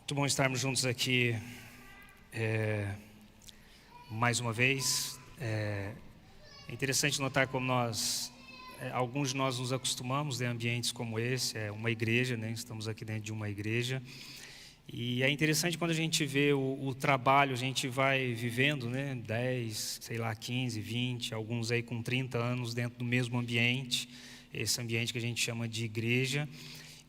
Muito bom estarmos juntos aqui mais uma vez. É interessante notar como alguns de nós nos acostumamos em ambientes como esse, uma igreja, né? Estamos aqui dentro de uma igreja. E é interessante quando a gente vê o trabalho, a gente vai vivendo, né? 10, 15, 20, alguns aí com 30 anos dentro do mesmo ambiente, esse ambiente que a gente chama de igreja.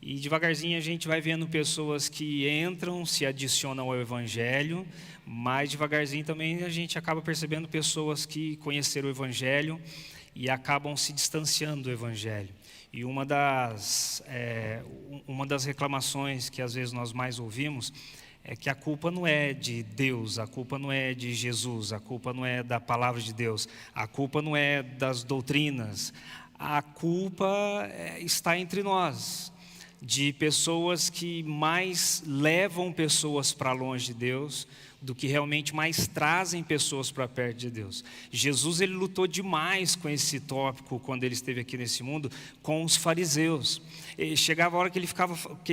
E devagarzinho a gente vai vendo pessoas que entram, se adicionam ao Evangelho, mas devagarzinho também a gente acaba percebendo pessoas que conheceram o Evangelho e acabam se distanciando do Evangelho. E uma das reclamações que às vezes nós mais ouvimos é que a culpa não é de Deus, a culpa não é de Jesus, a culpa não é da palavra de Deus, a culpa não é das doutrinas, a culpa está entre nós, de pessoas que mais levam pessoas para longe de Deus do que realmente mais trazem pessoas para perto de Deus. Jesus, ele lutou demais com esse tópico quando ele esteve aqui nesse mundo, com os fariseus. E chegava a hora que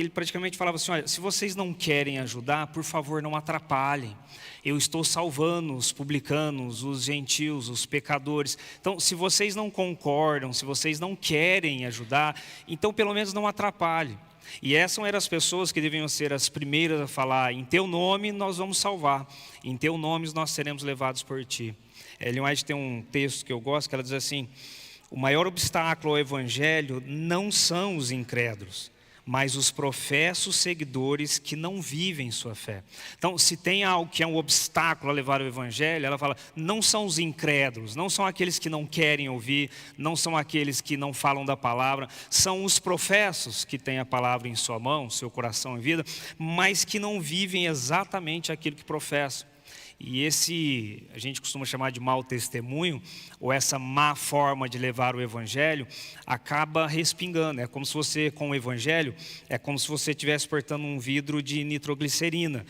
ele praticamente falava assim: olha, se vocês não querem ajudar, por favor, não atrapalhem. Eu estou salvando os publicanos, os gentios, os pecadores. Então, se vocês não concordam, se vocês não querem ajudar, então pelo menos não atrapalhem. E essas eram as pessoas que deviam ser as primeiras a falar: em teu nome nós vamos salvar, em teu nome nós seremos levados por ti. Ellen White tem um texto que eu gosto, que ela diz assim: o maior obstáculo ao evangelho não são os incrédulos, mas os professos seguidores que não vivem sua fé. Então, se tem algo que é um obstáculo a levar o evangelho, ela fala, não são os incrédulos, não são aqueles que não querem ouvir, não são aqueles que não falam da palavra, são os professos que têm a palavra em sua mão, seu coração e vida, mas que não vivem exatamente aquilo que professam. E esse, a gente costuma chamar de mau testemunho, ou essa má forma de levar o evangelho, acaba respingando. É como se você, com o evangelho, é como se você estivesse portando um vidro de nitroglicerina.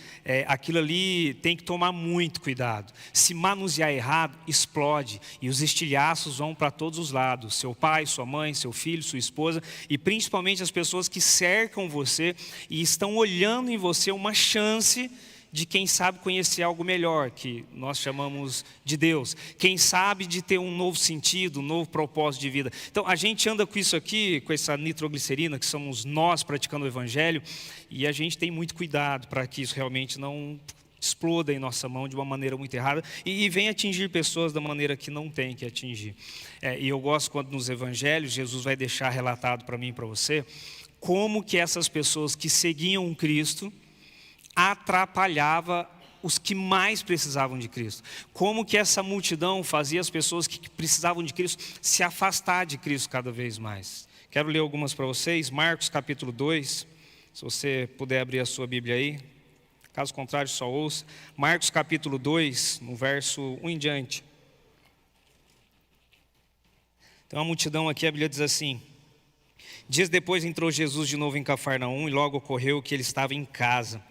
Aquilo ali tem que tomar muito cuidado. Se manusear errado, explode. E os estilhaços vão para todos os lados. Seu pai, sua mãe, seu filho, sua esposa, e principalmente as pessoas que cercam você e estão olhando em você uma chance de quem sabe conhecer algo melhor, que nós chamamos de Deus. Quem sabe de ter um novo sentido, um novo propósito de vida. Então, a gente anda com isso aqui, com essa nitroglicerina, que somos nós praticando o Evangelho, e a gente tem muito cuidado para que isso realmente não exploda em nossa mão de uma maneira muito errada e venha atingir pessoas da maneira que não tem que atingir. E eu gosto quando nos Evangelhos, Jesus vai deixar relatado para mim e para você, como que essas pessoas que seguiam Cristo atrapalhava os que mais precisavam de Cristo. Como que essa multidão fazia as pessoas que precisavam de Cristo se afastar de Cristo cada vez mais. Quero ler algumas para vocês. Marcos capítulo 2, se você puder abrir a sua Bíblia aí. Caso contrário, só ouça. Marcos capítulo 2, no verso 1 em diante. Tem uma multidão aqui, a Bíblia diz assim: dias depois entrou Jesus de novo em Cafarnaum e logo ocorreu que ele estava em casa.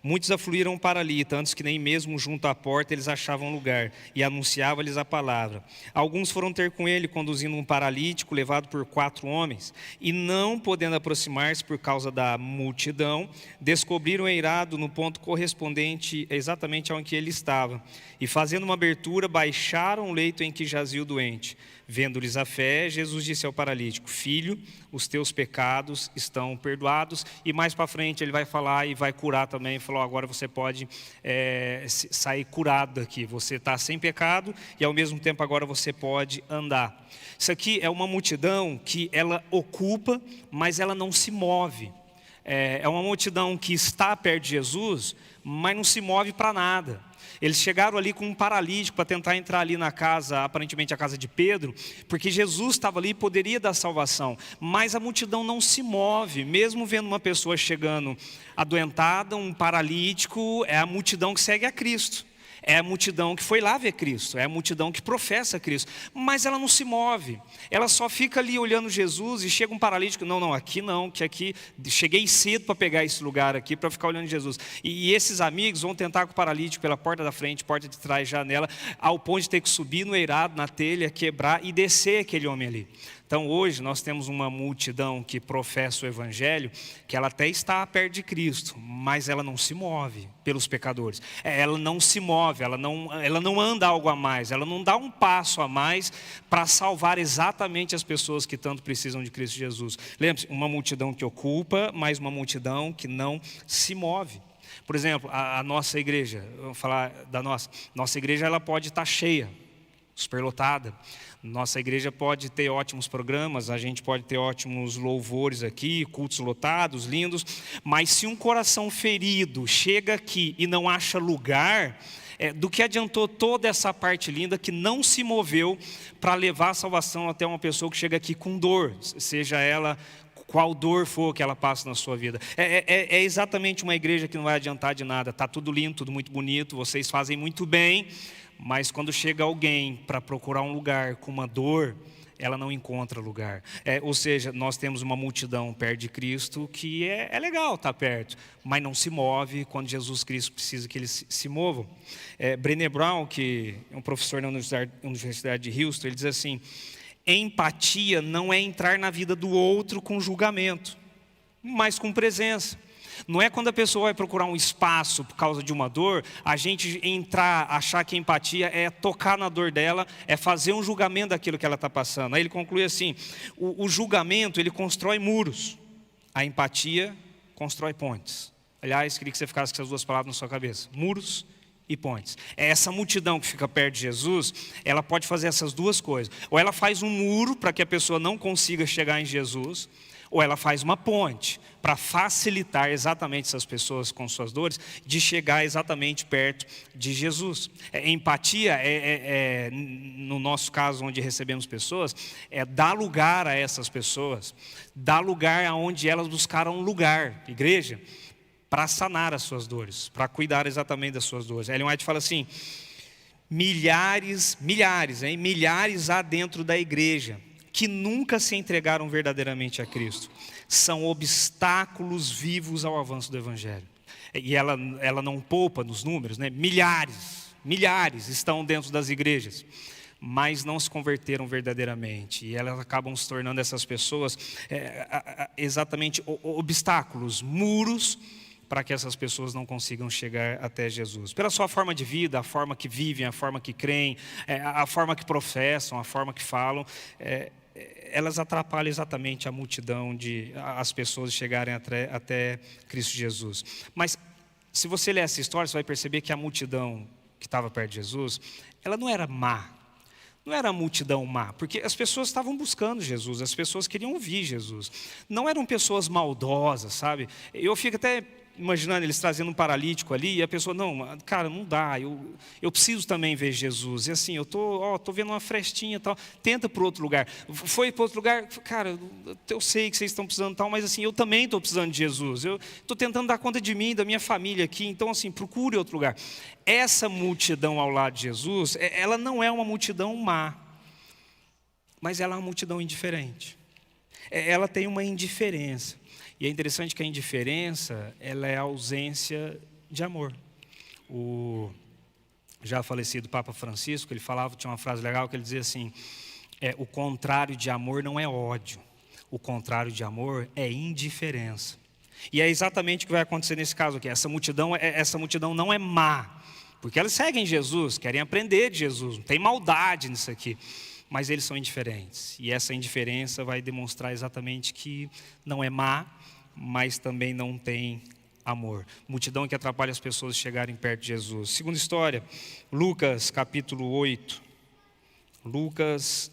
Muitos afluíram para ali, tantos que nem mesmo junto à porta eles achavam lugar, e anunciava-lhes a palavra. Alguns foram ter com ele, conduzindo um paralítico, levado por 4 homens, e não podendo aproximar-se por causa da multidão, descobriram eirado no ponto correspondente exatamente ao em que ele estava. E fazendo uma abertura, baixaram o leito em que jazia o doente. Vendo-lhes a fé, Jesus disse ao paralítico: filho, os teus pecados estão perdoados. E mais para frente ele vai falar e vai curar também. Falou: agora você pode sair curado daqui. Você está sem pecado e ao mesmo tempo agora você pode andar. Isso aqui é uma multidão que ela ocupa, mas ela não se move. É uma multidão que está perto de Jesus, mas não se move para nada. Eles chegaram ali com um paralítico para tentar entrar ali na casa, aparentemente a casa de Pedro, porque Jesus estava ali e poderia dar salvação. Mas a multidão não se move, mesmo vendo uma pessoa chegando adoentada, um paralítico, é a multidão que segue a Cristo. É a multidão que foi lá ver Cristo, é a multidão que professa Cristo, mas ela não se move, ela só fica ali olhando Jesus e chega um paralítico, não, aqui não, que aqui, cheguei cedo para pegar esse lugar aqui, para ficar olhando Jesus. E esses amigos vão tentar com o paralítico pela porta da frente, porta de trás, janela, ao ponto de ter que subir no eirado, na telha, quebrar e descer aquele homem ali. Então hoje nós temos uma multidão que professa o evangelho, que ela até está perto de Cristo, mas ela não se move pelos pecadores. Ela não se move, ela não anda algo a mais, ela não dá um passo a mais para salvar exatamente as pessoas que tanto precisam de Cristo Jesus. Lembre-se, uma multidão que ocupa, mas uma multidão que não se move. Por exemplo, a nossa igreja, vamos falar da nossa igreja, ela pode estar cheia, superlotada. Nossa igreja pode ter ótimos programas, a gente pode ter ótimos louvores aqui, cultos lotados, lindos, mas se um coração ferido chega aqui e não acha lugar, do que adiantou toda essa parte linda que não se moveu para levar a salvação até uma pessoa que chega aqui com dor, seja ela qual dor for que ela passa na sua vida. É exatamente uma igreja que não vai adiantar de nada, está tudo lindo, tudo muito bonito, vocês fazem muito bem, mas quando chega alguém para procurar um lugar com uma dor, ela não encontra lugar. Ou seja, nós temos uma multidão perto de Cristo que é legal estar perto, mas não se move quando Jesus Cristo precisa que eles se movam. Brené Brown, que é um professor na Universidade de Houston, ele diz assim: empatia não é entrar na vida do outro com julgamento, mas com presença. Não é quando a pessoa vai procurar um espaço por causa de uma dor, a gente entrar, achar que empatia é tocar na dor dela, é fazer um julgamento daquilo que ela está passando. Aí ele conclui assim: o julgamento, ele constrói muros, a empatia constrói pontes. Aliás, queria que você ficasse com essas duas palavras na sua cabeça: muros e pontes. Essa multidão que fica perto de Jesus, ela pode fazer essas duas coisas. Ou ela faz um muro para que a pessoa não consiga chegar em Jesus, ou ela faz uma ponte para facilitar exatamente essas pessoas com suas dores de chegar exatamente perto de Jesus. Empatia, no nosso caso, onde recebemos pessoas, é dar lugar a essas pessoas, dar lugar aonde elas buscaram lugar, igreja, para sanar as suas dores, para cuidar exatamente das suas dores. Ellen White fala assim: milhares há dentro da igreja que nunca se entregaram verdadeiramente a Cristo. São obstáculos vivos ao avanço do Evangelho. E ela não poupa nos números, né? Milhares estão dentro das igrejas, mas não se converteram verdadeiramente. E elas acabam se tornando, essas pessoas, exatamente obstáculos, muros, para que essas pessoas não consigam chegar até Jesus. Pela sua forma de vida, a forma que vivem, a forma que creem, a forma que professam, a forma que falam, elas atrapalham exatamente a multidão, as pessoas chegarem até Cristo Jesus. Mas se você ler essa história, você vai perceber que a multidão que estava perto de Jesus, ela não era má. Não era a multidão má, porque as pessoas estavam buscando Jesus, as pessoas queriam ouvir Jesus. Não eram pessoas maldosas, sabe? Eu fico até imaginando eles trazendo um paralítico ali, e a pessoa: não, cara, não dá, eu preciso também ver Jesus. E assim, eu tô vendo uma frestinha e tal, tenta para outro lugar. Foi para outro lugar, cara, eu sei que vocês estão precisando e tal, mas assim, eu também estou precisando de Jesus. Eu estou tentando dar conta de mim, da minha família aqui, então assim, procure outro lugar. Essa multidão ao lado de Jesus, ela não é uma multidão má, mas ela é uma multidão indiferente. Ela tem uma indiferença. E é interessante que a indiferença, ela é a ausência de amor. O já falecido Papa Francisco, ele tinha uma frase legal que ele dizia assim: o contrário de amor não é ódio, o contrário de amor é indiferença. E é exatamente o que vai acontecer nesse caso aqui. Essa multidão não é má, porque elas seguem Jesus, querem aprender de Jesus, não tem maldade nisso aqui. Mas eles são indiferentes. E essa indiferença vai demonstrar exatamente que não é má, mas também não tem amor. Multidão que atrapalha as pessoas de chegarem perto de Jesus. Segunda história, Lucas capítulo 8. Lucas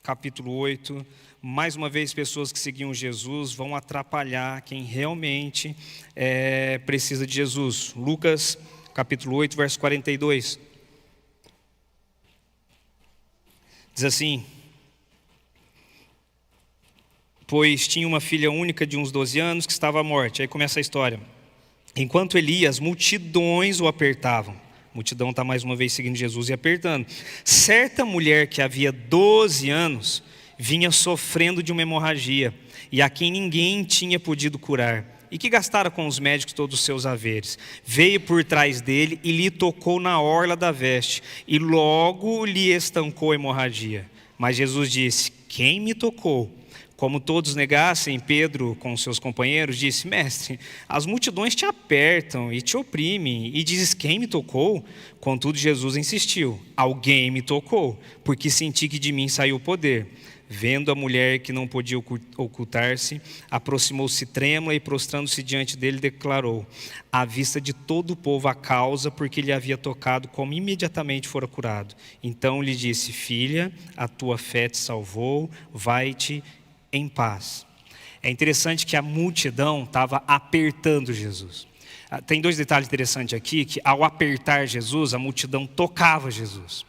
capítulo 8. Mais uma vez, pessoas que seguiam Jesus vão atrapalhar quem realmente precisa de Jesus. Lucas capítulo 8, verso 42. Diz assim: pois tinha uma filha única de uns 12 anos que estava à morte. Aí começa a história. Enquanto ele ia, as multidões o apertavam. A multidão está mais uma vez seguindo Jesus e apertando. Certa mulher que havia 12 anos vinha sofrendo de uma hemorragia, e a quem ninguém tinha podido curar, e que gastara com os médicos todos os seus haveres. Veio por trás dele e lhe tocou na orla da veste, e logo lhe estancou a hemorragia. Mas Jesus disse: quem me tocou? Como todos negassem, Pedro, com seus companheiros, disse: mestre, as multidões te apertam e te oprimem, e dizes: quem me tocou? Contudo, Jesus insistiu: alguém me tocou, porque senti que de mim saiu o poder. Vendo a mulher que não podia ocultar-se, aproximou-se trêmula e, prostrando-se diante dele, declarou, à vista de todo o povo, a causa porque lhe havia tocado, como imediatamente fora curado. Então lhe disse: filha, a tua fé te salvou, vai-te em paz. É interessante que a multidão estava apertando Jesus. Tem dois detalhes interessantes aqui, que ao apertar Jesus, a multidão tocava Jesus.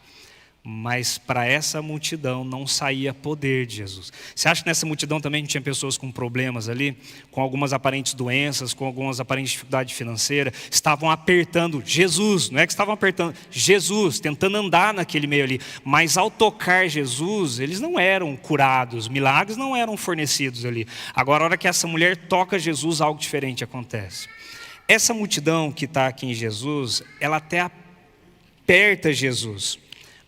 Mas para essa multidão não saía poder de Jesus. Você acha que nessa multidão também tinha pessoas com problemas ali? Com algumas aparentes doenças, com algumas aparentes dificuldades financeiras? Estavam apertando Jesus, não é que estavam apertando Jesus, tentando andar naquele meio ali. Mas ao tocar Jesus, eles não eram curados, milagres não eram fornecidos ali. Agora, a hora que essa mulher toca Jesus, algo diferente acontece. Essa multidão que está aqui em Jesus, ela até aperta Jesus,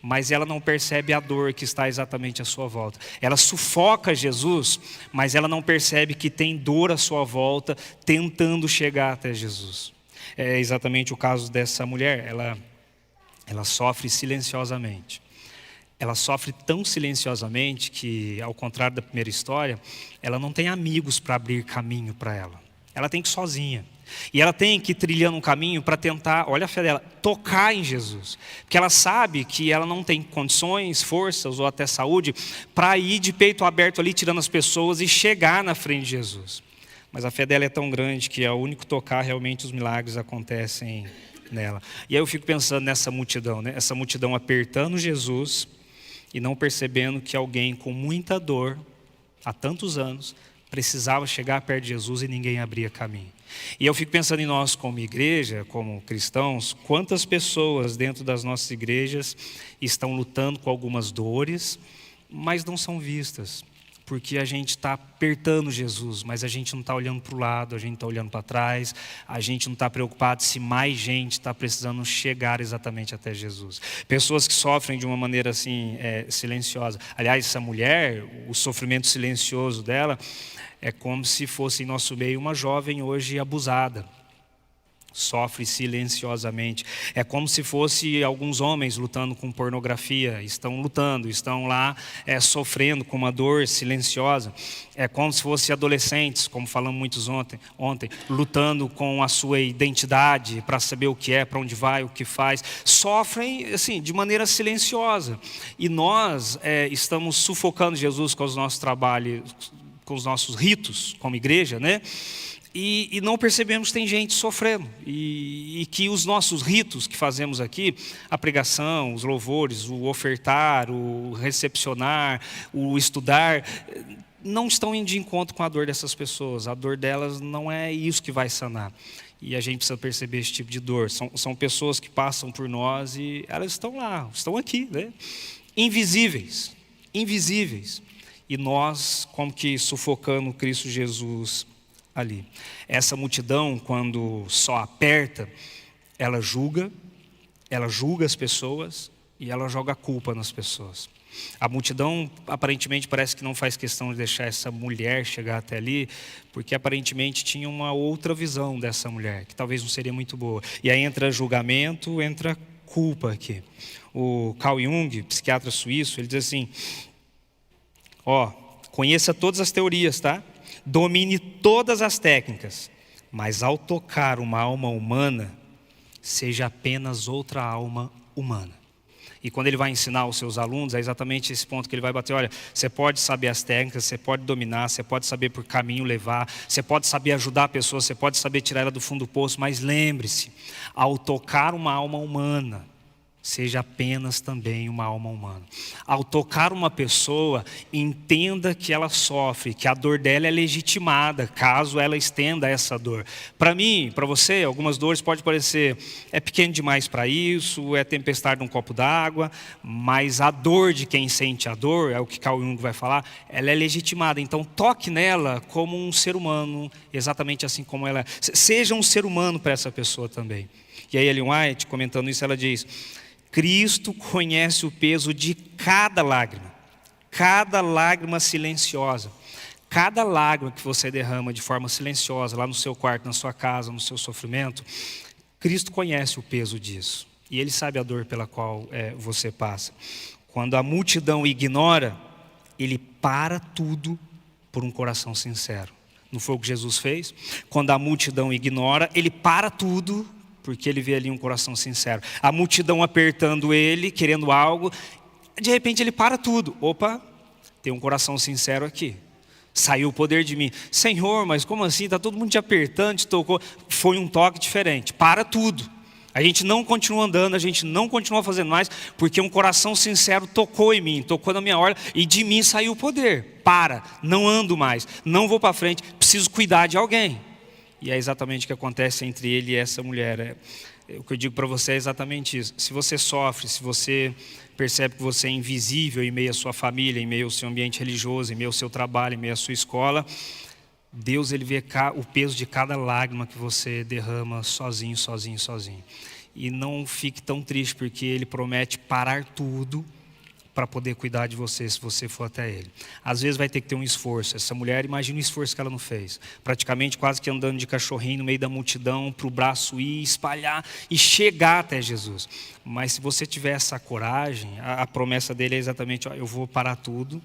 mas ela não percebe a dor que está exatamente à sua volta. Ela sufoca Jesus, mas ela não percebe que tem dor à sua volta, tentando chegar até Jesus. É exatamente o caso dessa mulher. Ela sofre silenciosamente. Ela sofre tão silenciosamente que, ao contrário da primeira história, ela não tem amigos para abrir caminho para ela. Ela tem que ir sozinha. E ela tem que ir trilhando um caminho para tentar, olha a fé dela, tocar em Jesus. Porque ela sabe que ela não tem condições, forças ou até saúde para ir de peito aberto ali, tirando as pessoas e chegar na frente de Jesus. Mas a fé dela é tão grande que ao único tocar, realmente os milagres acontecem nela. E aí eu fico pensando nessa multidão, né? Essa multidão apertando Jesus e não percebendo que alguém com muita dor, há tantos anos, precisava chegar perto de Jesus e ninguém abria caminho. E eu fico pensando em nós como igreja, como cristãos, quantas pessoas dentro das nossas igrejas estão lutando com algumas dores, mas não são vistas, porque a gente está apertando Jesus, mas a gente não está olhando para o lado, a gente está olhando para trás, a gente não está preocupado se mais gente está precisando chegar exatamente até Jesus. Pessoas que sofrem de uma maneira assim, silenciosa. Aliás, essa mulher, o sofrimento silencioso dela, é como se fosse em nosso meio uma jovem hoje abusada. Sofre silenciosamente. É como se fosse alguns homens lutando com pornografia. Estão lutando, estão lá sofrendo com uma dor silenciosa. É como se fosse adolescentes, como falamos muitos ontem, lutando com a sua identidade, para saber o que é, para onde vai, o que faz. Sofrem assim, de maneira silenciosa. E nós estamos sufocando Jesus com os nossos trabalhos, com os nossos ritos como igreja, né? E não percebemos que tem gente sofrendo. E que os nossos ritos que fazemos aqui, a pregação, os louvores, o ofertar, o recepcionar, o estudar, não estão indo de encontro com a dor dessas pessoas. A dor delas não é isso que vai sanar. E a gente precisa perceber esse tipo de dor. São pessoas que passam por nós e elas estão lá, estão aqui, né? Invisíveis. E nós, como que sufocando Cristo Jesus ali. Essa multidão, quando só aperta, ela julga as pessoas e ela joga a culpa nas pessoas. A multidão aparentemente parece que não faz questão de deixar essa mulher chegar até ali, porque aparentemente tinha uma outra visão dessa mulher, que talvez não seria muito boa. E aí entra julgamento, entra culpa aqui. O Carl Jung, psiquiatra suíço, ele diz assim: conheça todas as teorias, tá? Domine todas as técnicas, mas ao tocar uma alma humana, seja apenas outra alma humana. E quando ele vai ensinar aos seus alunos, é exatamente esse ponto que ele vai bater. Olha, você pode saber as técnicas, você pode dominar, você pode saber por caminho levar, você pode saber ajudar a pessoa, você pode saber tirar ela do fundo do poço, mas lembre-se, ao tocar uma alma humana, seja apenas também uma alma humana. Ao tocar uma pessoa, entenda que ela sofre, que a dor dela é legitimada, caso ela estenda essa dor. Para mim, para você, algumas dores podem parecer, é pequeno demais para isso, é tempestade num copo d'água, mas a dor de quem sente a dor, é o que Carl Jung vai falar, ela é legitimada. Então toque nela como um ser humano, exatamente assim como ela é. Seja um ser humano para essa pessoa também. E aí Ellen White, comentando isso, ela diz: Cristo conhece o peso de cada lágrima, cada lágrima silenciosa. Cada lágrima que você derrama de forma silenciosa, lá no seu quarto, na sua casa, no seu sofrimento, Cristo conhece o peso disso. E Ele sabe a dor pela qual você passa. Quando a multidão ignora, Ele para tudo por um coração sincero. Não foi o que Jesus fez? Quando a multidão ignora, Ele para tudo, porque Ele vê ali um coração sincero. A multidão apertando Ele, querendo algo, de repente Ele para tudo. Opa, tem um coração sincero aqui. Saiu o poder de mim. Senhor, mas como assim? Está todo mundo te apertando, te tocou. Foi um toque diferente. Para tudo. A gente não continua andando, a gente não continua fazendo mais, porque um coração sincero tocou em mim, tocou na minha hora, e de mim saiu o poder. Para, não ando mais, não vou para frente, preciso cuidar de alguém. E é exatamente o que acontece entre ele e essa mulher. O que eu digo para você é exatamente isso. Se você sofre, se você percebe que você é invisível em meio à sua família, em meio ao seu ambiente religioso, em meio ao seu trabalho, em meio à sua escola, Deus, Ele vê o peso de cada lágrima que você derrama sozinho. E não fique tão triste, porque Ele promete parar tudo para poder cuidar de você, se você for até Ele. Às vezes vai ter que ter um esforço. Essa mulher, imagina o esforço que ela não fez. Praticamente quase que andando de cachorrinho no meio da multidão, para o braço ir, espalhar e chegar até Jesus. Mas se você tiver essa coragem, a promessa dele é exatamente, eu vou parar tudo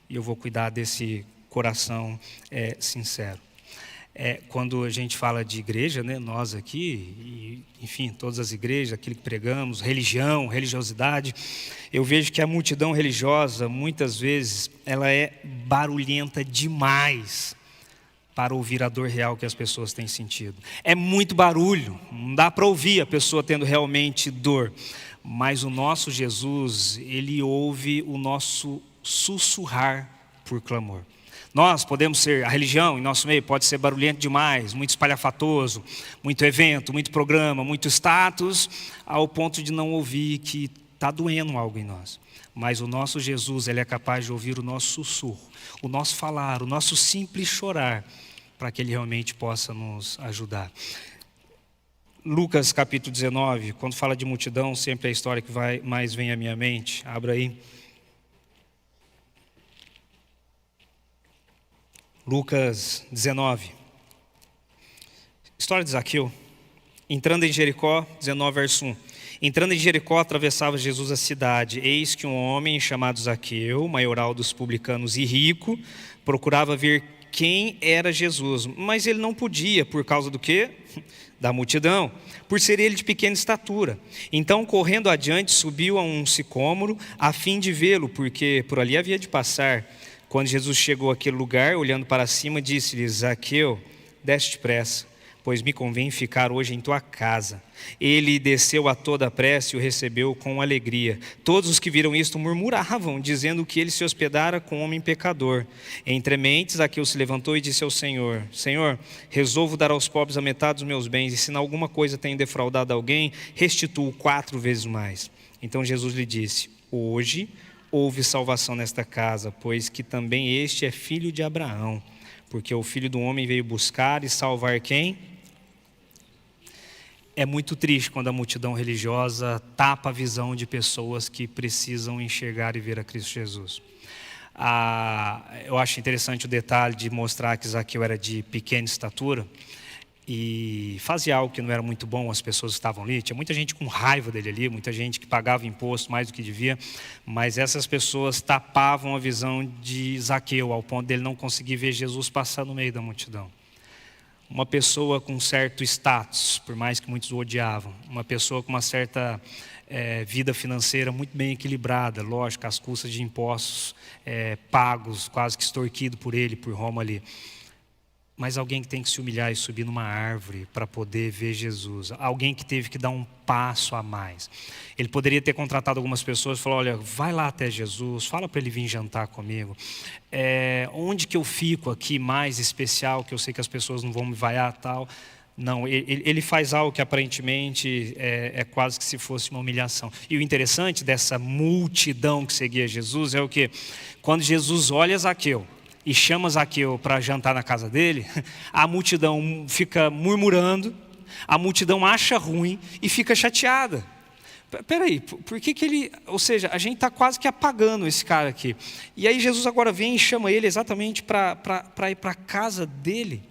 e eu vou cuidar desse coração sincero. Quando a gente fala de igreja, né, nós aqui, e, enfim, todas as igrejas, aquilo que pregamos, religião, religiosidade, eu vejo que a multidão religiosa, muitas vezes, ela é barulhenta demais para ouvir a dor real que as pessoas têm sentido. É muito barulho, não dá para ouvir a pessoa tendo realmente dor. Mas o nosso Jesus, Ele ouve o nosso sussurrar por clamor. Nós podemos ser, a religião em nosso meio pode ser barulhento demais, muito espalhafatoso, muito evento, muito programa, muito status, ao ponto de não ouvir que está doendo algo em nós. Mas o nosso Jesus, Ele é capaz de ouvir o nosso sussurro, o nosso falar, o nosso simples chorar, para que Ele realmente possa nos ajudar. Lucas capítulo 19, quando fala de multidão, sempre é a história que mais vem à minha mente. Abra aí. Lucas 19. História de Zaqueu. Entrando em Jericó, 19, verso 1. Entrando em Jericó, atravessava Jesus a cidade. Eis que um homem chamado Zaqueu, maioral dos publicanos e rico, procurava ver quem era Jesus. Mas ele não podia, por causa do quê? Da multidão, por ser ele de pequena estatura. Então, correndo adiante, subiu a um sicômoro, a fim de vê-lo, porque por ali havia de passar. Quando Jesus chegou àquele lugar, olhando para cima, disse-lhe: Zaqueu, desce depressa, pois me convém ficar hoje em tua casa. Ele desceu a toda pressa e o recebeu com alegria. Todos os que viram isto murmuravam, dizendo que ele se hospedara com um homem pecador. Entre mentes, Zaqueu se levantou e disse ao Senhor: Senhor, resolvo dar aos pobres a metade dos meus bens, e se em alguma coisa tenho defraudado alguém, restituo 4 vezes mais. Então Jesus lhe disse: Hoje houve salvação nesta casa, pois que também este é filho de Abraão, porque o Filho do Homem veio buscar e salvar quem? É muito triste quando a multidão religiosa tapa a visão de pessoas que precisam enxergar e ver a Cristo Jesus. Eu acho interessante o detalhe de mostrar que Zaqueu era de pequena estatura e fazia algo que não era muito bom às pessoas que estavam ali. Tinha muita gente com raiva dele ali, muita gente que pagava imposto mais do que devia, mas essas pessoas tapavam a visão de Zaqueu, ao ponto dele não conseguir ver Jesus passar no meio da multidão. Uma pessoa com certo status, por mais que muitos o odiavam, uma pessoa com uma certa vida financeira muito bem equilibrada, lógico, às custas de impostos pagos, quase que extorquido por ele, por Roma ali. Mas alguém que tem que se humilhar e subir numa árvore para poder ver Jesus. Alguém que teve que dar um passo a mais. Ele poderia ter contratado algumas pessoas e falou: olha, vai lá até Jesus, fala para ele vir jantar comigo. Onde que eu fico aqui mais especial, que eu sei que as pessoas não vão me vaiar tal. Não, ele faz algo que aparentemente é quase que se fosse uma humilhação. E o interessante dessa multidão que seguia Jesus é o quê? Quando Jesus olha Zaqueu e chama Zaqueu para jantar na casa dele, a multidão fica murmurando, a multidão acha ruim e fica chateada. Peraí, por que ele... Ou seja, a gente está quase que apagando esse cara aqui. E aí Jesus agora vem e chama ele exatamente para ir para a casa dele.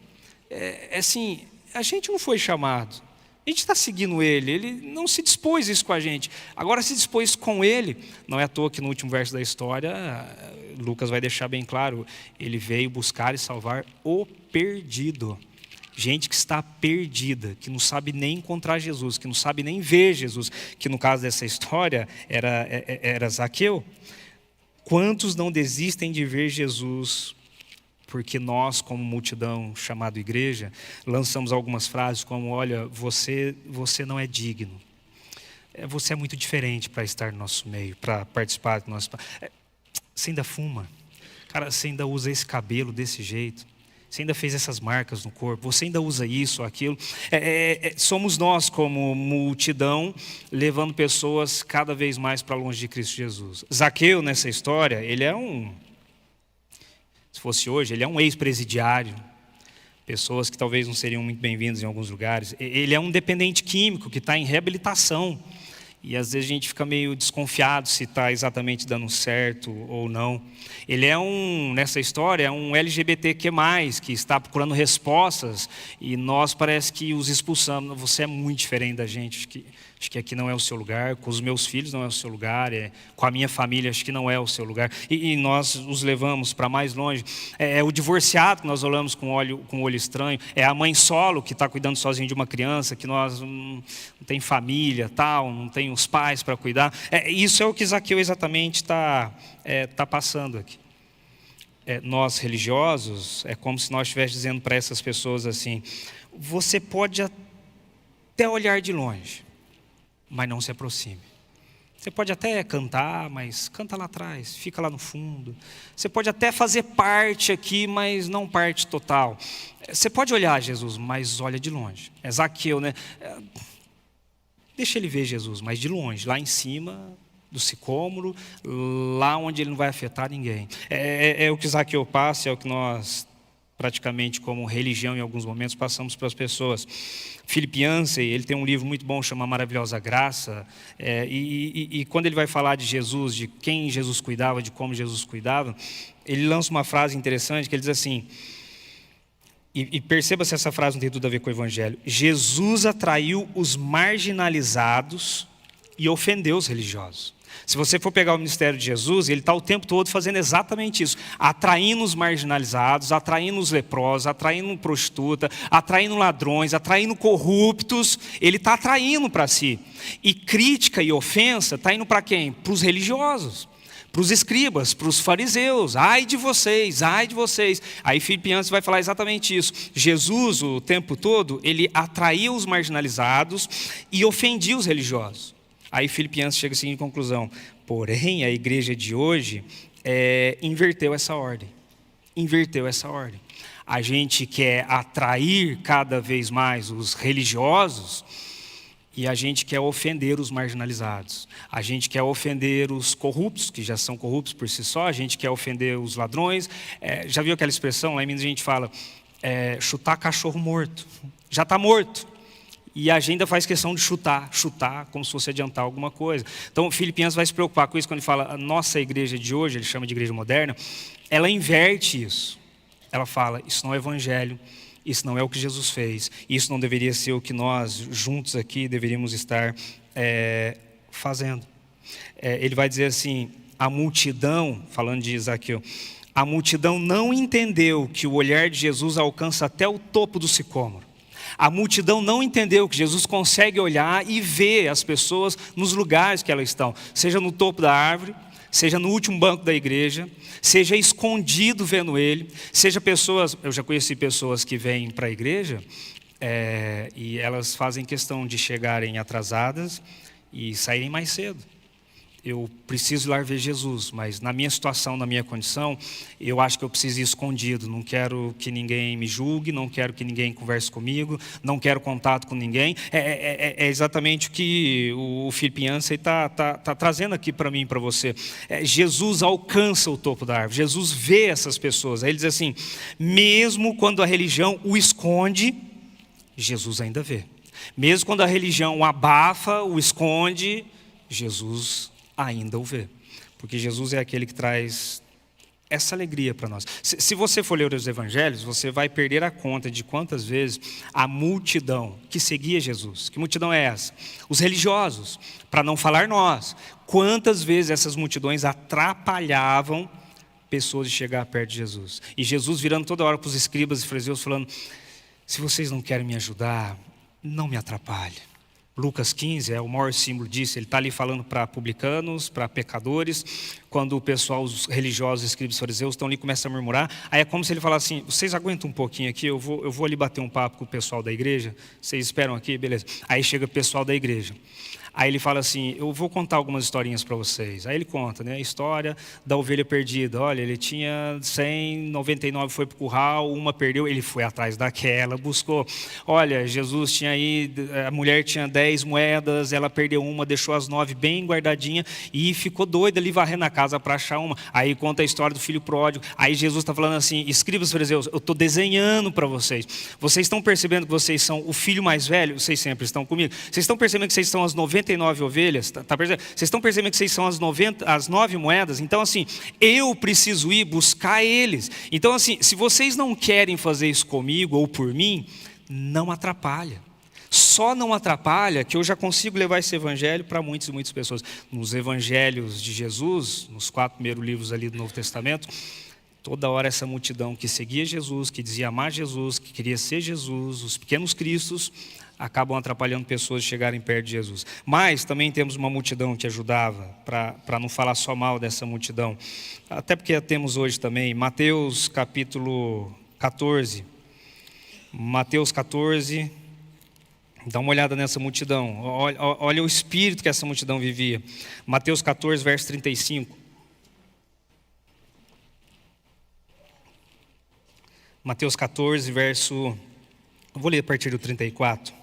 Assim, a gente não foi chamado. A gente está seguindo ele não se dispôs isso com a gente. Agora se dispôs com ele. Não é à toa que no último verso da história, Lucas vai deixar bem claro, ele veio buscar e salvar o perdido. Gente que está perdida, que não sabe nem encontrar Jesus, que não sabe nem ver Jesus, que no caso dessa história era Zaqueu. Quantos não desistem de ver Jesus porque nós, como multidão chamada igreja, lançamos algumas frases como: olha, você não é digno, você é muito diferente para estar no nosso meio, para participar do nosso... Você ainda fuma, cara, você ainda usa esse cabelo desse jeito, você ainda fez essas marcas no corpo, você ainda usa isso ou aquilo. Somos nós, como multidão, levando pessoas cada vez mais para longe de Cristo Jesus. Zaqueu, nessa história, ele é se fosse hoje, ele é um ex-presidiário. Pessoas que talvez não seriam muito bem-vindas em alguns lugares. Ele é um dependente químico que está em reabilitação. E às vezes a gente fica meio desconfiado se está exatamente dando certo ou não. Ele nessa história, é um LGBTQ+, que está procurando respostas, e nós parece que os expulsamos. Você é muito diferente da gente, acho que aqui não é o seu lugar, com os meus filhos não é o seu lugar, com a minha família acho que não é o seu lugar, e nós os levamos para mais longe. É o divorciado que nós olhamos com olho estranho, é a mãe solo que está cuidando sozinho de uma criança, que nós não tem família, tal, não tem os pais para cuidar. Isso é o que Zaqueu exatamente está passando aqui. Nós religiosos, é como se nós estivéssemos dizendo para essas pessoas assim: você pode até olhar de longe, mas não se aproxime. Você pode até cantar, mas canta lá atrás, fica lá no fundo. Você pode até fazer parte aqui, mas não parte total. Você pode olhar Jesus, mas olha de longe. É Zaqueu, né? Deixa ele ver Jesus, mas de longe, lá em cima do sicômoro, lá onde ele não vai afetar ninguém. É o que Zaqueu passa, é o que nós, praticamente como religião, em alguns momentos, passamos para as pessoas. Philip Yancey, ele tem um livro muito bom, chama Maravilhosa Graça, e quando ele vai falar de Jesus, de quem Jesus cuidava, de como Jesus cuidava, ele lança uma frase interessante, que ele diz assim, e perceba se essa frase não tem tudo a ver com o Evangelho: Jesus atraiu os marginalizados e ofendeu os religiosos. Se você for pegar o ministério de Jesus, ele está o tempo todo fazendo exatamente isso, atraindo os marginalizados, atraindo os leprosos, atraindo prostituta, atraindo ladrões, atraindo corruptos. Ele está atraindo para si. E crítica e ofensa está indo para quem? Para os religiosos, para os escribas, para os fariseus. Ai de vocês, ai de vocês. Aí Philip Yancey vai falar exatamente isso. Jesus, o tempo todo, ele atraía os marginalizados e ofendia os religiosos. Aí Philip Yancey chega à seguinte conclusão: porém, a igreja de hoje inverteu essa ordem. Inverteu essa ordem. A gente quer atrair cada vez mais os religiosos e a gente quer ofender os marginalizados. A gente quer ofender os corruptos, que já são corruptos por si só. A gente quer ofender os ladrões. Já viu aquela expressão? Lá em Minas a gente fala, chutar cachorro morto. Já está morto. E a agenda faz questão de chutar como se fosse adiantar alguma coisa. Então, o Philip Yancey vai se preocupar com isso quando ele fala: a nossa igreja de hoje, ele chama de igreja moderna, ela inverte isso. Ela fala: isso não é evangelho, isso não é o que Jesus fez, isso não deveria ser o que nós, juntos aqui, deveríamos estar fazendo. Ele vai dizer assim: a multidão, falando de Zaqueu, a multidão não entendeu que o olhar de Jesus alcança até o topo do sicômoro. A multidão não entendeu que Jesus consegue olhar e ver as pessoas nos lugares que elas estão, seja no topo da árvore, seja no último banco da igreja, seja escondido vendo ele, seja pessoas... Eu já conheci pessoas que vêm para a igreja e elas fazem questão de chegarem atrasadas e saírem mais cedo. Eu preciso ir lá ver Jesus, mas na minha situação, na minha condição, eu acho que eu preciso ir escondido. Não quero que ninguém me julgue, não quero que ninguém converse comigo, não quero contato com ninguém. É exatamente o que o Philip Yancey está trazendo aqui para mim e para você. Jesus alcança o topo da árvore, Jesus vê essas pessoas. Aí ele diz assim: mesmo quando a religião o esconde, Jesus ainda vê. Mesmo quando a religião o abafa, o esconde, Jesus ainda o vê. Porque Jesus é aquele que traz essa alegria para nós. Se você for ler os evangelhos, você vai perder a conta de quantas vezes a multidão que seguia Jesus, que multidão é essa? Os religiosos, para não falar nós, quantas vezes essas multidões atrapalhavam pessoas de chegar perto de Jesus. E Jesus virando toda hora para os escribas e fariseus falando, se vocês não querem me ajudar, não me atrapalhe. Lucas 15 é o maior símbolo disso, ele está ali falando para publicanos, para pecadores, quando o pessoal, os religiosos, os escribas e fariseus estão ali e começam a murmurar, aí é como se ele falasse assim, vocês aguentam um pouquinho aqui, eu vou ali bater um papo com o pessoal da igreja, vocês esperam aqui, beleza. Aí chega o pessoal da igreja. Aí ele fala assim, eu vou contar algumas historinhas para vocês. Aí ele conta, né, a história da ovelha perdida. Olha, ele tinha 100, 99 foi para o curral, uma perdeu, ele foi atrás daquela, buscou. Olha, Jesus tinha aí, a mulher tinha 10 moedas, ela perdeu uma, deixou as 9 bem guardadinha e ficou doida ali varrendo a casa para achar uma. Aí conta a história do filho pródigo. Aí Jesus está falando assim, escribas fariseus, eu estou desenhando para vocês. Vocês estão percebendo que vocês são o filho mais velho? Vocês sempre estão comigo. Vocês estão percebendo que vocês são as 99 ovelhas? Tá percebendo? Vocês estão percebendo que vocês são as 9 moedas? Então assim, eu preciso ir buscar eles. Então assim, se vocês não querem fazer isso comigo ou por mim, não atrapalha. Só não atrapalha que eu já consigo levar esse evangelho para muitas e muitas pessoas. Nos evangelhos de Jesus, nos 4 primeiros livros ali do Novo Testamento, toda hora essa multidão que seguia Jesus, que dizia amar Jesus, que queria ser Jesus, os pequenos cristos, acabam atrapalhando pessoas de chegarem perto de Jesus. Mas também temos uma multidão que ajudava, para não falar só mal dessa multidão. Até porque temos hoje também, Mateus capítulo 14. Mateus 14, dá uma olhada nessa multidão. Olha o espírito que essa multidão vivia. Mateus 14, verso 35. Mateus 14, verso... Eu vou ler a partir do 34.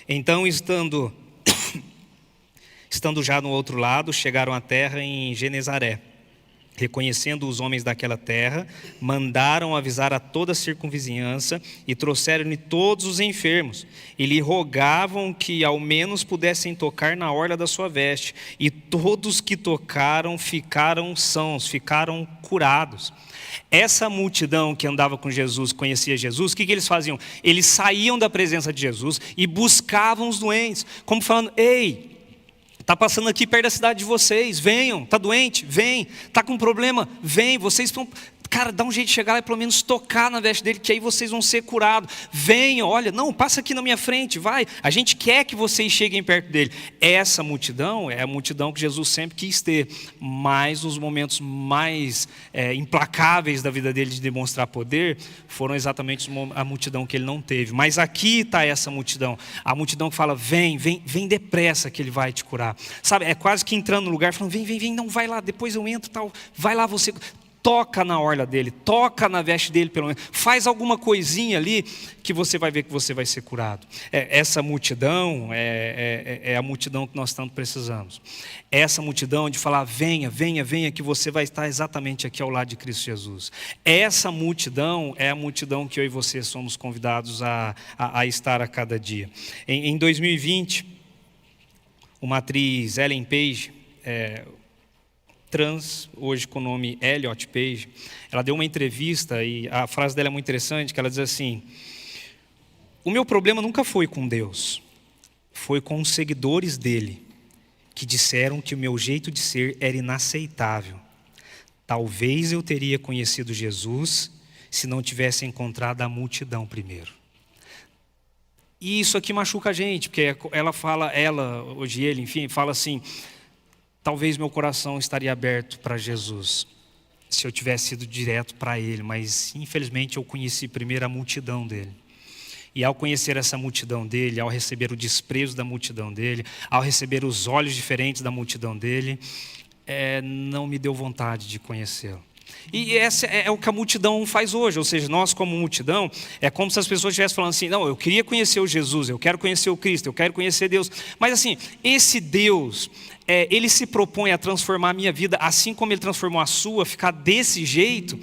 Então, estando já no outro lado, chegaram à terra em Genezaré. Reconhecendo os homens daquela terra, mandaram avisar a toda a circunvizinhança e trouxeram-lhe todos os enfermos. E lhe rogavam que ao menos pudessem tocar na orla da sua veste. E todos que tocaram ficaram sãos, ficaram curados. Essa multidão que andava com Jesus, conhecia Jesus, o que eles faziam? Eles saíam da presença de Jesus e buscavam os doentes, como falando, ei, está passando aqui perto da cidade de vocês, venham, está doente, vem, está com problema, vem, vocês vão... Cara, dá um jeito de chegar lá e pelo menos tocar na veste dele, que aí vocês vão ser curados. Venham, olha, não, passa aqui na minha frente, vai. A gente quer que vocês cheguem perto dele. Essa multidão é a multidão que Jesus sempre quis ter. Mas nos momentos mais implacáveis da vida dele de demonstrar poder, foram exatamente a multidão que ele não teve. Mas aqui está essa multidão. A multidão que fala, vem depressa que ele vai te curar. Sabe, é quase que entrando no lugar, falando, vem, não, vai lá, depois eu entro, tal. Vai lá você... Toca na orla dele, toca na veste dele pelo menos, faz alguma coisinha ali que você vai ver que você vai ser curado. Essa multidão é a multidão que nós tanto precisamos. Essa multidão de falar, venha, que você vai estar exatamente aqui ao lado de Cristo Jesus. Essa multidão é a multidão que eu e você somos convidados a estar a cada dia. Em 2020, uma atriz, Ellen Page, trans, hoje com o nome Elliot Page, ela deu uma entrevista e a frase dela é muito interessante, que ela diz assim, o meu problema nunca foi com Deus, foi com os seguidores dele, que disseram que o meu jeito de ser era inaceitável. Talvez eu teria conhecido Jesus se não tivesse encontrado a multidão primeiro. E isso aqui machuca a gente, porque hoje ele, enfim, fala assim, talvez meu coração estaria aberto para Jesus, se eu tivesse ido direto para Ele, mas infelizmente eu conheci primeiro a multidão dele. E ao conhecer essa multidão dele, ao receber o desprezo da multidão dele, ao receber os olhos diferentes da multidão dele, não me deu vontade de conhecê-lo. E esse é o que a multidão faz hoje, ou seja, nós como multidão, é como se as pessoas estivessem falando assim, não, eu queria conhecer o Jesus, eu quero conhecer o Cristo, eu quero conhecer Deus, mas assim, esse Deus, ele se propõe a transformar a minha vida, assim como ele transformou a sua, ficar desse jeito,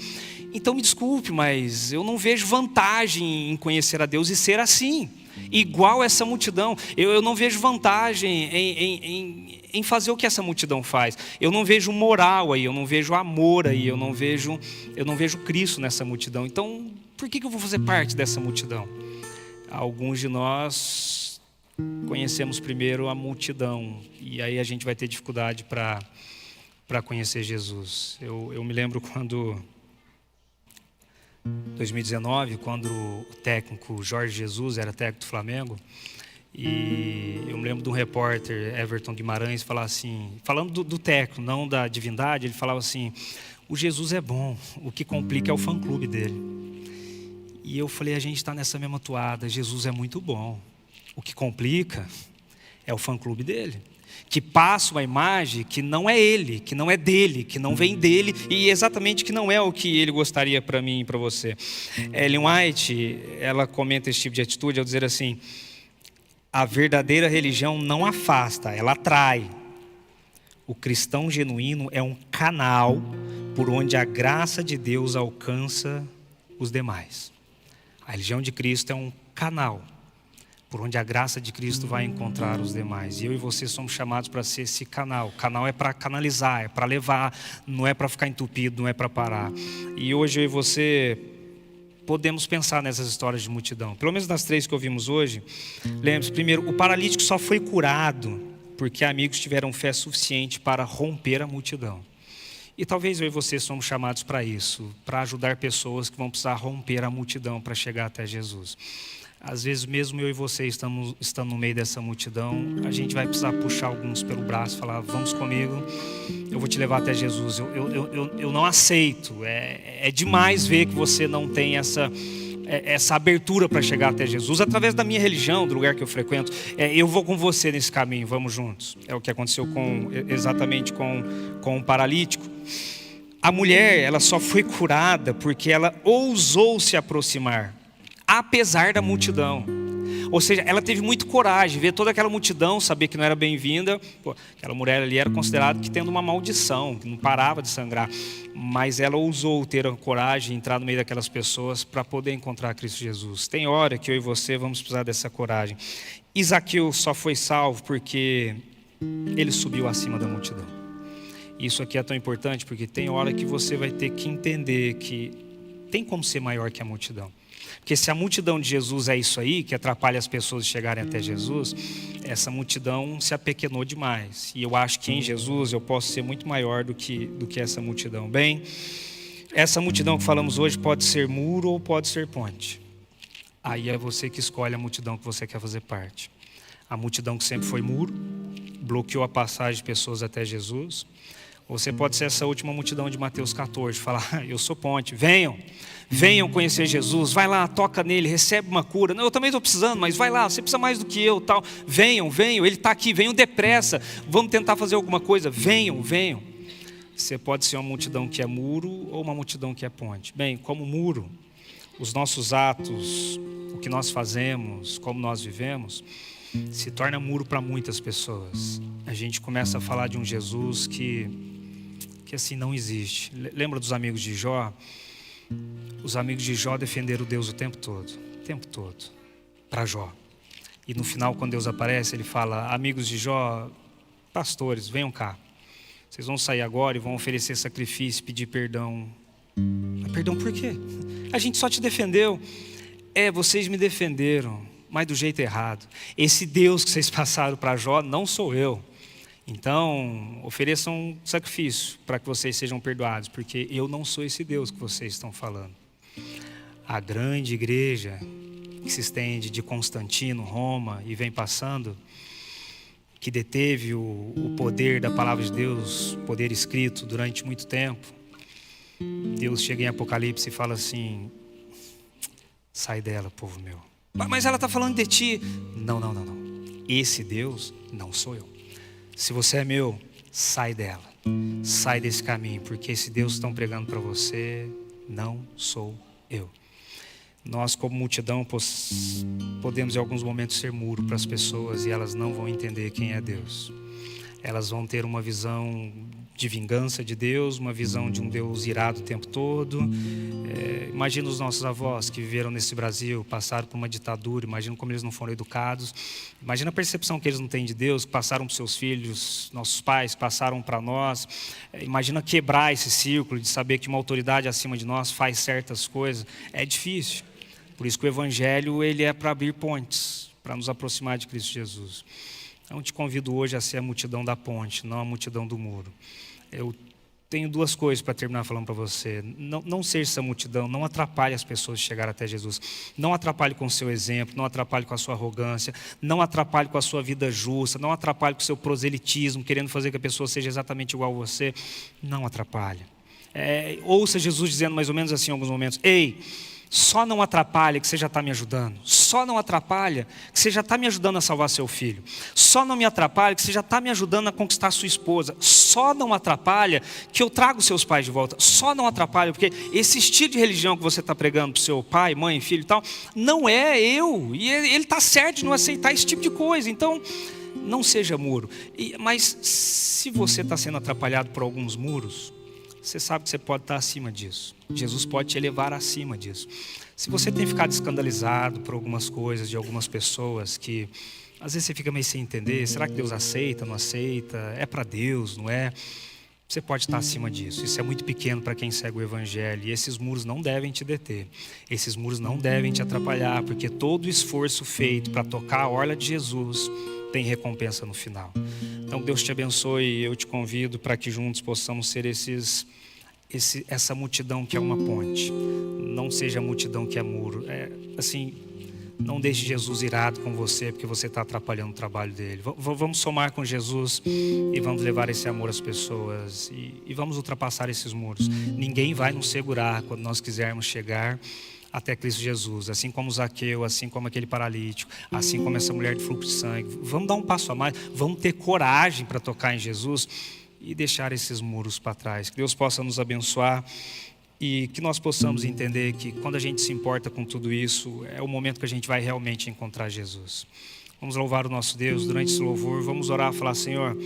então me desculpe, mas eu não vejo vantagem em conhecer a Deus e ser assim. igual essa multidão. Eu não vejo vantagem em fazer o que essa multidão faz. Eu não vejo moral aí, eu não vejo amor aí, eu não vejo Cristo nessa multidão. Então, por que eu vou fazer parte dessa multidão? Alguns de nós conhecemos primeiro a multidão, e aí a gente vai ter dificuldade para conhecer Jesus. Eu me lembro quando, 2019, quando o técnico Jorge Jesus era técnico do Flamengo, e eu me lembro de um repórter, Everton Guimarães, falar assim, falando do técnico, não da divindade, ele falava assim: o Jesus é bom, o que complica é o fã-clube dele. E eu falei, a gente está nessa mesma toada, Jesus é muito bom, o que complica é o fã-clube dele, que passa uma imagem que não é ele, que não é dele, que não vem dele, e exatamente que não é o que ele gostaria para mim e para você. Ellen White, ela comenta esse tipo de atitude ao dizer assim: a verdadeira religião não afasta, ela atrai. O cristão genuíno é um canal por onde a graça de Deus alcança os demais. A religião de Cristo é um canal por onde a graça de Cristo vai encontrar os demais. E eu e você somos chamados para ser esse canal. O canal é para canalizar, é para levar, não é para ficar entupido, não é para parar. E hoje eu e você podemos pensar nessas histórias de multidão. Pelo menos das 3 que ouvimos hoje. Lembre-se, primeiro, o paralítico só foi curado porque amigos tiveram fé suficiente para romper a multidão. E talvez eu e você somos chamados para isso, para ajudar pessoas que vão precisar romper a multidão para chegar até Jesus. Às vezes, mesmo eu e você estando no meio dessa multidão, a gente vai precisar puxar alguns pelo braço e falar: vamos comigo, eu vou te levar até Jesus. Eu não aceito, é demais ver que você não tem essa abertura para chegar até Jesus. Através da minha religião, do lugar que eu frequento, eu vou com você nesse caminho, vamos juntos. É o que aconteceu exatamente com o paralítico. A mulher, ela só foi curada porque ela ousou se aproximar, apesar da multidão. Ou seja, ela teve muito coragem, ver toda aquela multidão, saber que não era bem-vinda. Aquela mulher ali era considerada que tendo uma maldição, que não parava de sangrar. Mas ela ousou ter a coragem de entrar no meio daquelas pessoas para poder encontrar Cristo Jesus. Tem hora que eu e você vamos precisar dessa coragem. Zaqueu só foi salvo porque ele subiu acima da multidão. Isso aqui é tão importante porque tem hora que você vai ter que entender que tem como ser maior que a multidão. Porque se a multidão de Jesus é isso aí, que atrapalha as pessoas de chegarem até Jesus, essa multidão se apequenou demais. E eu acho que em Jesus eu posso ser muito maior do que essa multidão. Bem, essa multidão que falamos hoje pode ser muro ou pode ser ponte. Aí é você que escolhe a multidão que você quer fazer parte. A multidão que sempre foi muro, bloqueou a passagem de pessoas até Jesus. Ou você pode ser essa última multidão de Mateus 14, falar: eu sou ponte, venham conhecer Jesus, vai lá, toca nele, recebe uma cura. Não, eu também estou precisando, mas vai lá, você precisa mais do que eu, tal. Venham, ele está aqui, venham depressa, vamos tentar fazer alguma coisa, venham. Você pode ser uma multidão que é muro ou uma multidão que é ponte. Bem, como muro, os nossos atos, o que nós fazemos, como nós vivemos, se torna muro para muitas pessoas. A gente começa a falar de um Jesus que assim não existe. Lembra dos amigos de Jó? Os amigos de Jó defenderam Deus o tempo todo, para Jó. E no final, quando Deus aparece, ele fala: amigos de Jó, pastores, venham cá. Vocês vão sair agora e vão oferecer sacrifício, pedir perdão. Perdão por quê? A gente só te defendeu. Vocês me defenderam, mas do jeito errado. Esse Deus que vocês passaram para Jó não sou eu. Então, ofereçam um sacrifício para que vocês sejam perdoados, porque eu não sou esse Deus que vocês estão falando. A grande igreja que se estende de Constantino, Roma, e vem passando, que deteve o poder da palavra de Deus, poder escrito durante muito tempo. Deus chega em Apocalipse e fala assim: sai dela, povo meu. Mas ela está falando de ti. Não. Esse Deus não sou eu. Se você é meu, sai dela. Sai desse caminho, porque esse Deus que estão pregando para você não sou eu. Nós, como multidão, podemos em alguns momentos ser muro para as pessoas e elas não vão entender quem é Deus. Elas vão ter uma visão de vingança de Deus, uma visão de um Deus irado o tempo todo. Imagina os nossos avós que viveram nesse Brasil, passaram por uma ditadura, imagina como eles não foram educados. Imagina a percepção que eles não têm de Deus, que passaram para os seus filhos, nossos pais passaram para nós. Imagina quebrar esse círculo de saber que uma autoridade acima de nós faz certas coisas. É difícil. Por isso que o Evangelho ele é para abrir pontes, para nos aproximar de Cristo Jesus. Então, te convido hoje a ser a multidão da ponte, não a multidão do muro. Eu tenho duas coisas para terminar falando para você. Não seja essa multidão, não atrapalhe as pessoas de chegar até Jesus. Não atrapalhe com o seu exemplo, não atrapalhe com a sua arrogância, não atrapalhe com a sua vida justa, não atrapalhe com o seu proselitismo, querendo fazer que a pessoa seja exatamente igual a você. Não atrapalhe. Ouça Jesus dizendo mais ou menos assim em alguns momentos: ei, só não atrapalha que você já está me ajudando. Só não atrapalha que você já está me ajudando a salvar seu filho. Só não me atrapalha que você já está me ajudando a conquistar sua esposa. Só não atrapalha que eu trago seus pais de volta. Só não atrapalha porque esse estilo de religião que você está pregando para o seu pai, mãe, filho e tal, não é eu. E ele está certo de não aceitar esse tipo de coisa. Então, não seja muro. Mas se você está sendo atrapalhado por alguns muros, você sabe que você pode estar acima disso. Jesus pode te elevar acima disso. Se você tem ficado escandalizado por algumas coisas de algumas pessoas que às vezes você fica meio sem entender, será que Deus aceita, não aceita? É para Deus, não é? Você pode estar acima disso. Isso é muito pequeno para quem segue o Evangelho. E esses muros não devem te deter. Esses muros não devem te atrapalhar, porque todo esforço feito para tocar a orla de Jesus tem recompensa no final. Então Deus te abençoe e eu te convido para que juntos possamos ser essa multidão que é uma ponte. Não seja a multidão que é muro. Não deixe Jesus irado com você porque você está atrapalhando o trabalho dele. Vamos somar com Jesus e vamos levar esse amor às pessoas e vamos ultrapassar esses muros. Ninguém vai nos segurar quando nós quisermos chegar até Cristo Jesus, assim como Zaqueu, assim como aquele paralítico, assim como essa mulher de fluxo de sangue. Vamos dar um passo a mais, vamos ter coragem para tocar em Jesus e deixar esses muros para trás. Que Deus possa nos abençoar e que nós possamos entender que quando a gente se importa com tudo isso, é o momento que a gente vai realmente encontrar Jesus. Vamos louvar o nosso Deus durante esse louvor, vamos orar e falar: Senhor,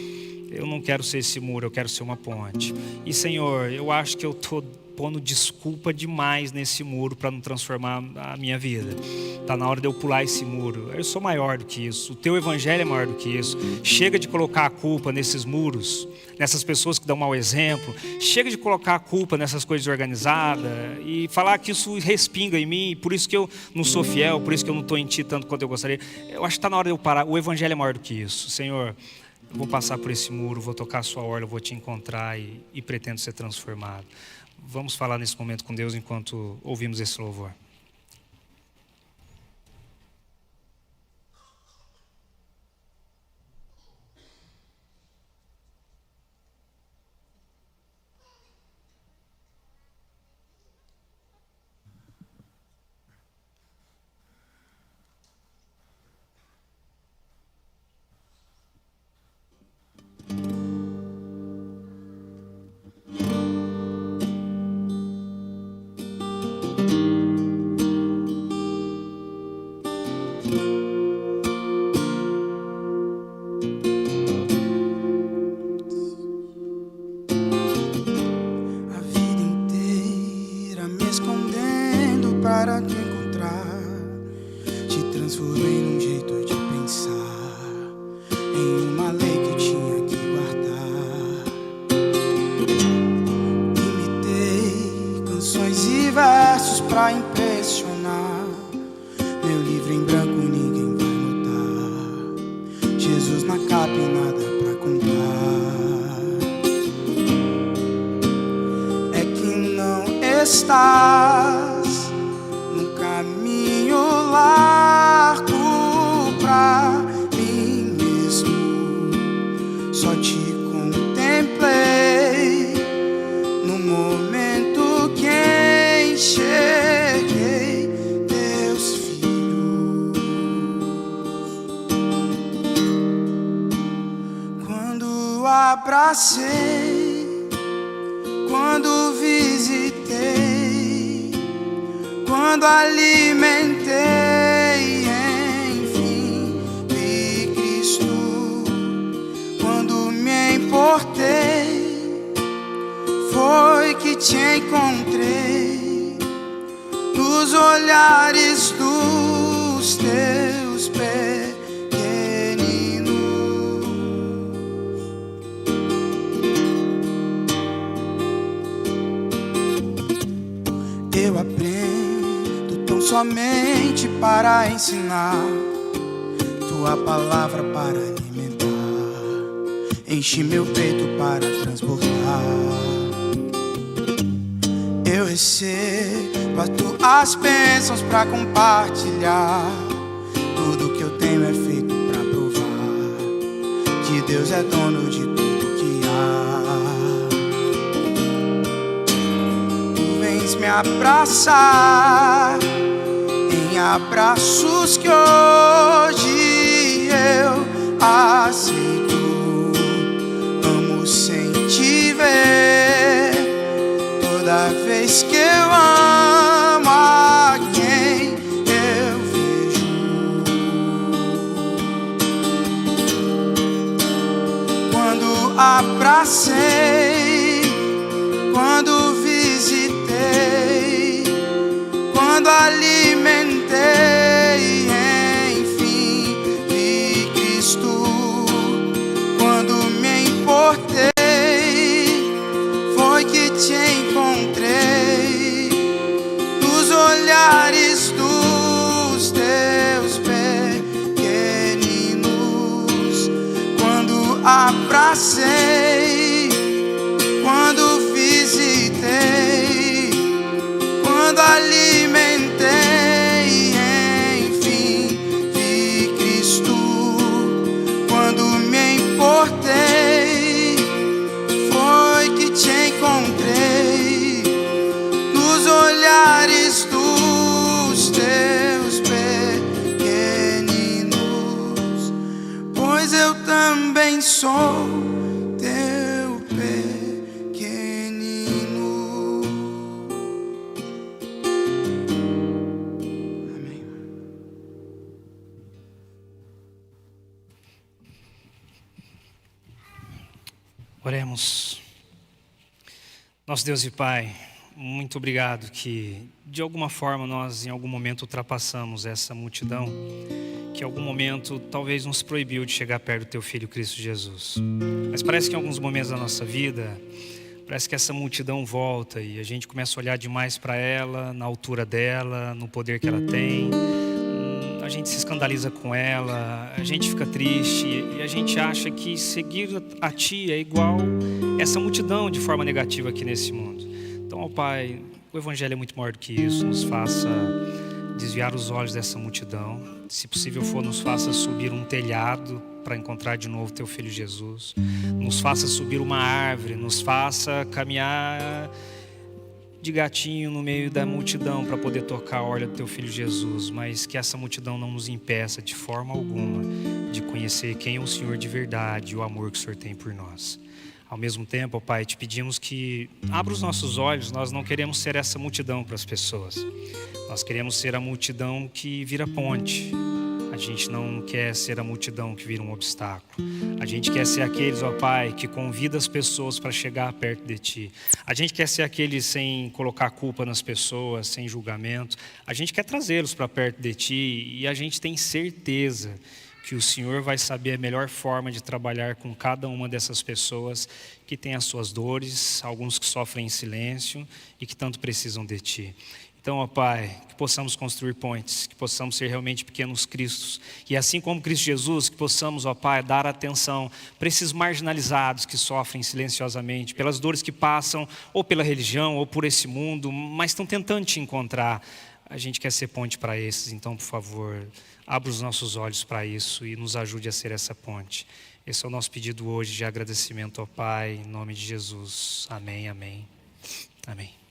eu não quero ser esse muro, eu quero ser uma ponte. E Senhor, eu acho que eu estou pondo desculpa demais nesse muro para não transformar a minha vida. Está na hora de eu pular esse muro. Eu sou maior do que isso. O teu evangelho é maior do que isso. Chega de colocar a culpa nesses muros, nessas pessoas que dão mau exemplo. Chega de colocar a culpa nessas coisas organizadas e falar que isso respinga em mim, por isso que eu não sou fiel, por isso que eu não estou em ti tanto quanto eu gostaria. Eu acho que está na hora de eu parar. O evangelho é maior do que isso. Senhor, eu vou passar por esse muro, vou tocar a sua orla, vou te encontrar e pretendo ser transformado. Vamos falar nesse momento com Deus enquanto ouvimos esse louvor. Para te encontrar, te transformei num jeito de pensar, em uma lei que eu tinha que guardar. Imitei canções e versos pra impressionar. Meu livro em branco ninguém vai notar. Jesus na capa e nada pra contar. É que não estás caminho largo pra mim mesmo. Só te contemplei no momento que enxerguei teus filhos. Quando abracei, quando visitei, quando alimentei, enfim, vi Cristo. Quando me importei encontrei nos olhares dos teus pequeninos. Eu aprendo tão somente para ensinar, tua palavra para alimentar, enche meu peito para transbordar. Eu recebo as tuas bênçãos para compartilhar, tudo que eu tenho é feito para provar que Deus é dono de tudo que há. Tu vens me abraçar em abraços que hoje eu aceito. Amo sem te ver, toda vez que eu amo a quem eu vejo. Quando abracei, quando visitei, quando alimentei, enfim, vi Cristo. Quando me importei, foi que te encontrei nos olhares dos teus pequeninos. Quando abracei, quando visitei, quando alimentei, enfim, vi Cristo. Quando me importei, foi que te encontrei nos olhares dos teus pequeninos, pois eu também sou teu pequenino. Amém. Oremos. Nosso Deus e Pai, muito obrigado que de alguma forma nós em algum momento ultrapassamos essa multidão que em algum momento talvez nos proibiu de chegar perto do Teu Filho Cristo Jesus. Mas parece que em alguns momentos da nossa vida, parece que essa multidão volta e a gente começa a olhar demais para ela, na altura dela, no poder que ela tem. A gente se escandaliza com ela, a gente fica triste e a gente acha que seguir a Ti é igual essa multidão de forma negativa aqui nesse mundo. Então, ó Pai, o Evangelho é muito maior do que isso. Nos faça desviar os olhos dessa multidão. Se possível for, nos faça subir um telhado para encontrar de novo Teu Filho Jesus. Nos faça subir uma árvore, nos faça caminhar de gatinho no meio da multidão para poder tocar a orla do Teu Filho Jesus, mas que essa multidão não nos impeça de forma alguma de conhecer quem é o Senhor de verdade e o amor que o Senhor tem por nós. Ao mesmo tempo, ó Pai, te pedimos que abra os nossos olhos. Nós não queremos ser essa multidão para as pessoas. Nós queremos ser a multidão que vira ponte. A gente não quer ser a multidão que vira um obstáculo. A gente quer ser aqueles, ó Pai, que convida as pessoas para chegar perto de Ti. A gente quer ser aqueles sem colocar culpa nas pessoas, sem julgamento. A gente quer trazê-los para perto de Ti e a gente tem certeza que o Senhor vai saber a melhor forma de trabalhar com cada uma dessas pessoas que têm as suas dores, alguns que sofrem em silêncio e que tanto precisam de Ti. Então, ó Pai, que possamos construir pontes, que possamos ser realmente pequenos Cristos. E assim como Cristo Jesus, que possamos, ó Pai, dar atenção para esses marginalizados que sofrem silenciosamente, pelas dores que passam, ou pela religião, ou por esse mundo, mas estão tentando Te encontrar. A gente quer ser ponte para esses, então, por favor, abra os nossos olhos para isso e nos ajude a ser essa ponte. Esse é o nosso pedido hoje de agradecimento ao Pai, em nome de Jesus. Amém, amém, amém.